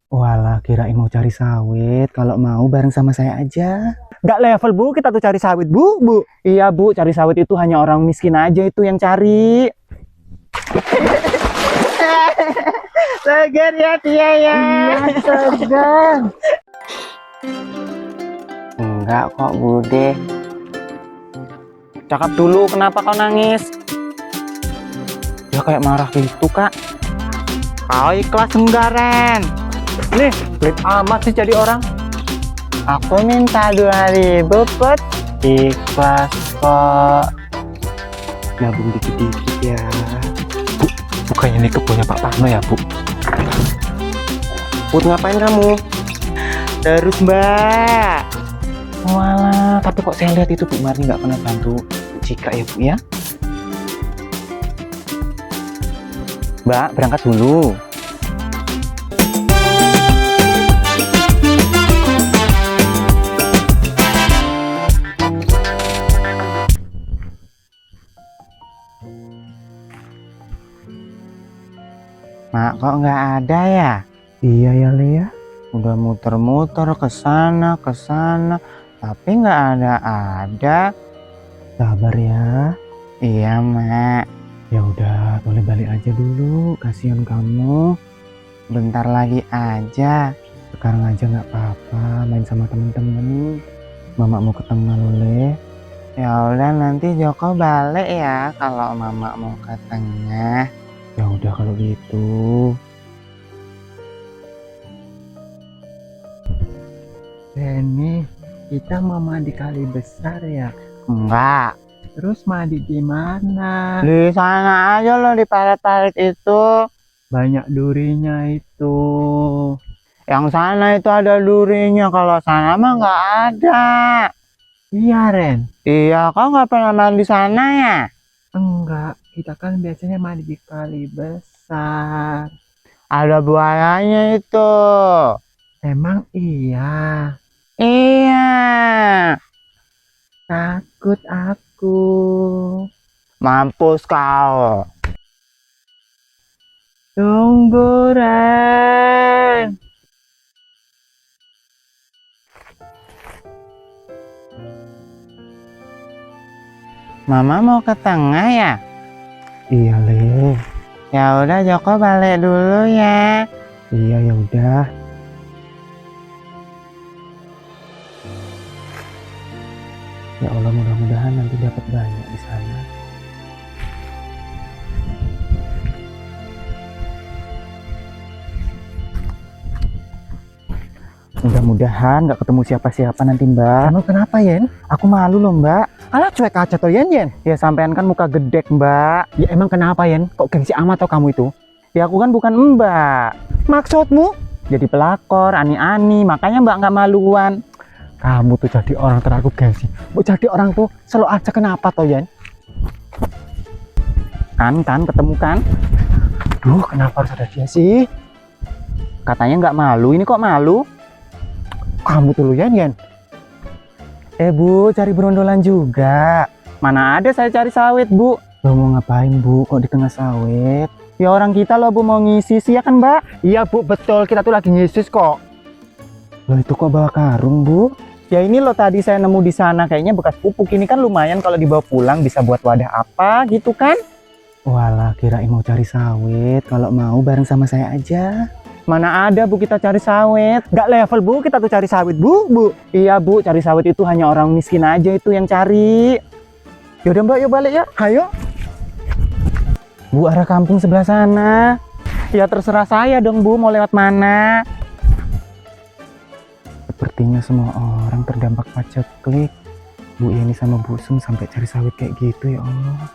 Walah, kirain mau cari sawit. Kalau mau bareng sama saya aja. Nggak level bu, kita tuh cari sawit bu. Iya bu, cari sawit itu hanya orang miskin aja itu yang cari. Segar ya Tia ya. Iya, segan. Enggak kok, Bude. Cakap dulu, kenapa kau nangis? Ya kayak marah gitu, Kak. Kau ikhlas enggak Ren? Nih, pelit amat sih jadi orang. Aku minta 2.000 put. Ikhlas kok. Nabung dikit-dikit ya. Bukannya ini kebunnya Pak Parno ya bu? Put, ngapain kamu? Terus mbak. Walah, tapi kok saya lihat itu Bu Marni nggak pernah bantu Bu Cika ya Bu ya? Mbak, berangkat dulu. Mak, kok nggak ada ya? Iya ya Lia. Udah muter-muter ke sana, tapi nggak ada. Sabar ya. Iya Mak. Ya udah, boleh balik aja dulu. Kasihan kamu. Bentar lagi aja. Sekarang aja nggak apa-apa. Main sama temen-temen. Mama mau ketemu Lole. Ya udah, nanti Joko balik ya kalau Mama mau ke tengah. Ya udah kalau gitu. Reni, kita mau mandi kali besar ya? Enggak. Terus mandi di mana? Di sana aja loh, di parit-parit itu. Banyak durinya itu. Yang sana itu ada durinya, kalau sana mah nggak ada. Iya Ren. Iya, kau nggak pernah mandi di sana ya? Enggak, kita kan biasanya mandi di kali besar. Ada buayanya itu. Emang iya? Iya. Takut aku. Mampus kau. Tunggu Ren. Mama mau ke tengah ya? Iya, Le. Ya udah, Joko balik dulu ya. Iya, ya udah. Ya Allah, mudah-mudahan nanti dapat banyak di sana. Mudah-mudahan nggak ketemu siapa-siapa nanti, Mbak. Emang kenapa Yen? Aku malu loh, Mbak. Alah cuek aja toh Yen. Ya sampean kan muka gedek, Mbak. Ya emang kenapa Yen? Kok gengsi amat toh kamu itu? Ya aku kan bukan Mbak. Maksudmu? Jadi pelakor, ani-ani, makanya Mbak nggak maluan. Kamu tuh jadi orang terlalu gengsi. Mau jadi orang tuh selalu aja kenapa toh Yen? Kan, ketemu kan? Duh, kenapa harus ada dia sih? Katanya nggak malu, ini kok malu? Kamu tuh Yen. Bu, cari berondolan juga. Mana ada saya cari sawit, Bu. Lo mau ngapain, Bu? Kok di tengah sawit? Ya orang kita loh, Bu, mau ngisi sih ya kan, Mbak? Iya Bu, betul. Kita tuh lagi nyisis kok. Loh, itu kok bawa karung, Bu? Ya ini loh, tadi saya nemu di sana. Kayaknya bekas pupuk. Ini kan lumayan kalau dibawa pulang bisa buat wadah apa gitu kan? Walah, kirain mau cari sawit. Kalau mau bareng sama saya aja. Mana ada Bu kita cari sawit. Nggak level Bu, kita tuh cari sawit Bu. Iya Bu, cari sawit itu hanya orang miskin aja itu yang cari. Yaudah Mbak, yuk balik ya. Ayo. Bu, arah kampung sebelah sana. Ya terserah saya dong Bu, mau lewat mana. Sepertinya semua orang terdampak paceklik. Bu Yeni sama Bu Sum sampai cari sawit kayak gitu, ya Allah.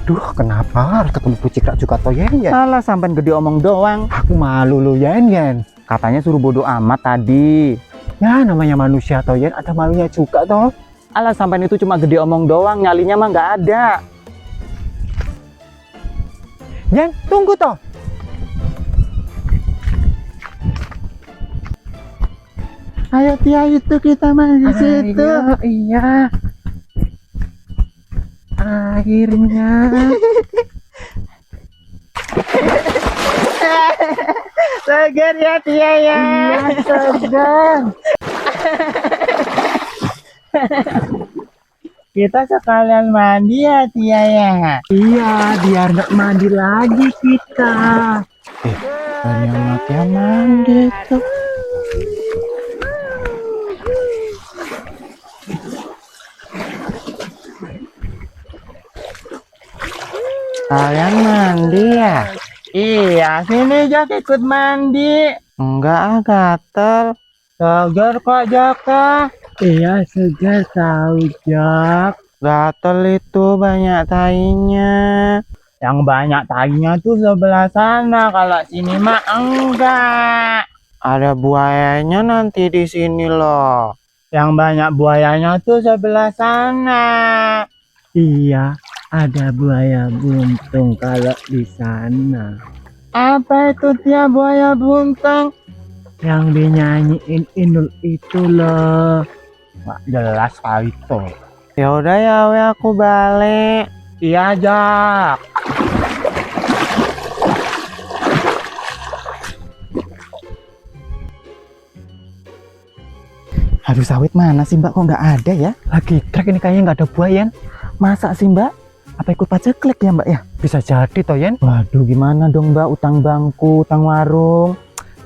Duh, kenapa harus ketemu Bu Cika juga toh Yen? Salah, sampai gede omong doang. Aku malu lo Yen. Katanya suruh bodo amat tadi. Ya namanya manusia toh Yen, ada malunya juga toh. Alah, sampai itu cuma gede omong doang, nyalinya mah nggak ada. Yen, tunggu toh. Ayo Tia, itu kita main di situ. Iya. Akhirnya. Segar ya Tia ya. Iya, segar. Kita sekalian mandi ya Tia ya. Iya, biar nggak mandi lagi kita. Banyak yang mandi tuh. Kalian mandi ya? Iya, sini Jak ikut mandi. Enggak, gatel. Segar kok Jaka. Iya, segar tahu, Jak. Gatel itu banyak tainya. Yang banyak tainya tuh sebelah sana. Kalau sini mah enggak. Ada buayanya nanti di sini loh. Yang banyak buayanya tuh sebelah sana. Iya, ada buaya buntung kalau di sana. Apa itu Tia buaya buntung? Yang dinyanyiin Inul itu loh. Nggak jelas kali itu. Ya udah ya, aku balik. Iya Jak. Aduh sawit mana sih Mbak, kok nggak ada ya? Lagi trek ini kayaknya nggak ada buaya. Masa sih Mbak? Apa ikut paceklik ya Mbak ya? Bisa jadi toh, Yen. Waduh gimana dong Mbak, utang bangku, utang warung.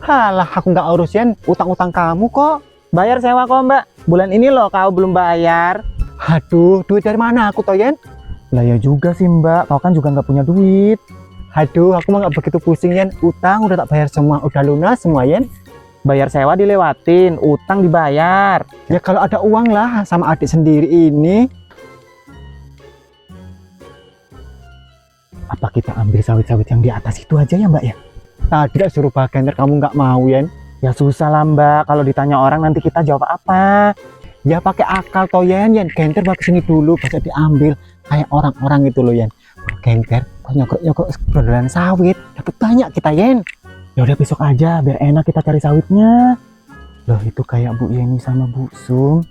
Halah, aku nggak urus, Yen. Utang-utang kamu kok. Bayar sewa kok Mbak. Bulan ini loh kau belum bayar. Aduh, duit dari mana aku toh, Yen? Lah ya juga sih Mbak, kau kan juga nggak punya duit. Aduh, aku mah nggak begitu pusing, Yen. Utang udah tak bayar semua, udah lunas semua, Yen. Bayar sewa dilewatin, utang dibayar. Ya kalau ada uang lah sama adik sendiri ini. Apa kita ambil sawit-sawit yang di atas itu aja ya Mbak ya? Tadi tak suruh bagian kamu nggak mau, Yen. Ya susah lah Mbak, kalau ditanya orang nanti kita jawab apa? Ya pakai akal toh, Yen. Genter bawa kesini dulu, bisa diambil kayak orang-orang itu loh, Yen. Genter, nyokok-nyokok berdolan sawit, dapat banyak kita, Yen. Ya udah besok aja, biar enak kita cari sawitnya. Loh itu kayak Bu Yeni sama Bu Sum.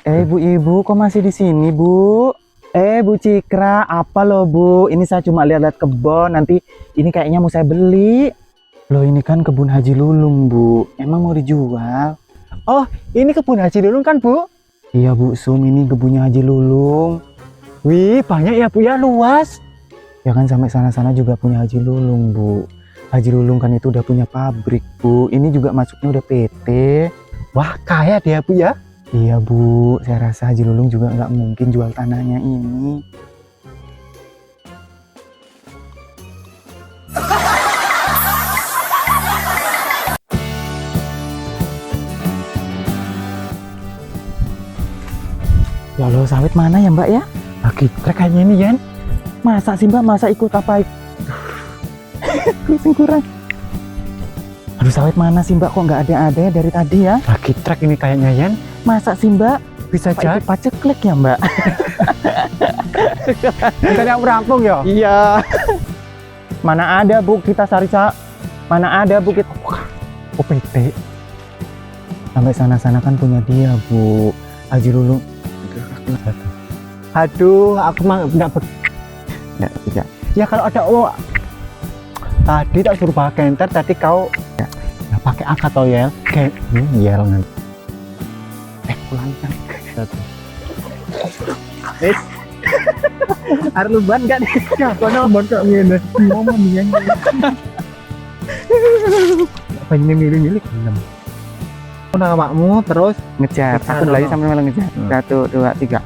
Bu Ibu, kok masih di sini Bu? Bu Cikra, apa loh Bu? Ini saya cuma lihat-lihat kebun, nanti ini kayaknya mau saya beli. Loh ini kan kebun Haji Lulung Bu, emang mau dijual? Oh, ini kebun Haji Lulung kan, Bu? Iya Bu Sum, ini kebunnya Haji Lulung. Wih, banyak ya Bu ya, luas. Ya kan sampai sana-sana juga punya Haji Lulung Bu. Haji Lulung kan itu udah punya pabrik Bu. Ini juga masuknya udah PT. Wah, kaya dia Bu ya. Iya Bu, saya rasa Haji Lulung juga nggak mungkin jual tanahnya ini. Ya Allah, sawit mana ya Mbak ya? Lagi trek kayaknya ini, Yen. Masa sih Mbak, masa ikut apa? Pusing kurang. Aduh sawit mana sih Mbak, kok nggak ada-ada ya dari tadi ya? Lagi trek ini kayaknya, Yen. Masa sih Mbak? Bisa jadi paceklik ya Mbak? kita yang merampung ya? Iya. Mana ada Bu, kita cari mana ada Bu kita. PT. Sampai sana-sana kan punya dia Bu. Haji Lulung. Aduh, aku mah nggak tidak. Ya kalau ada tadi tak suruh bawa genter, tadi kau ya pakai akal toh Yel. Kayak Yel nanti. Pulang kan. Wis. Arep luban gak nih? Ya, kono bon kok ngene. Mau mendingan. Apa ini milih-milih? Udah awakmu terus ngejar. Aku lagi sambil ngejar. 1, 2, 3.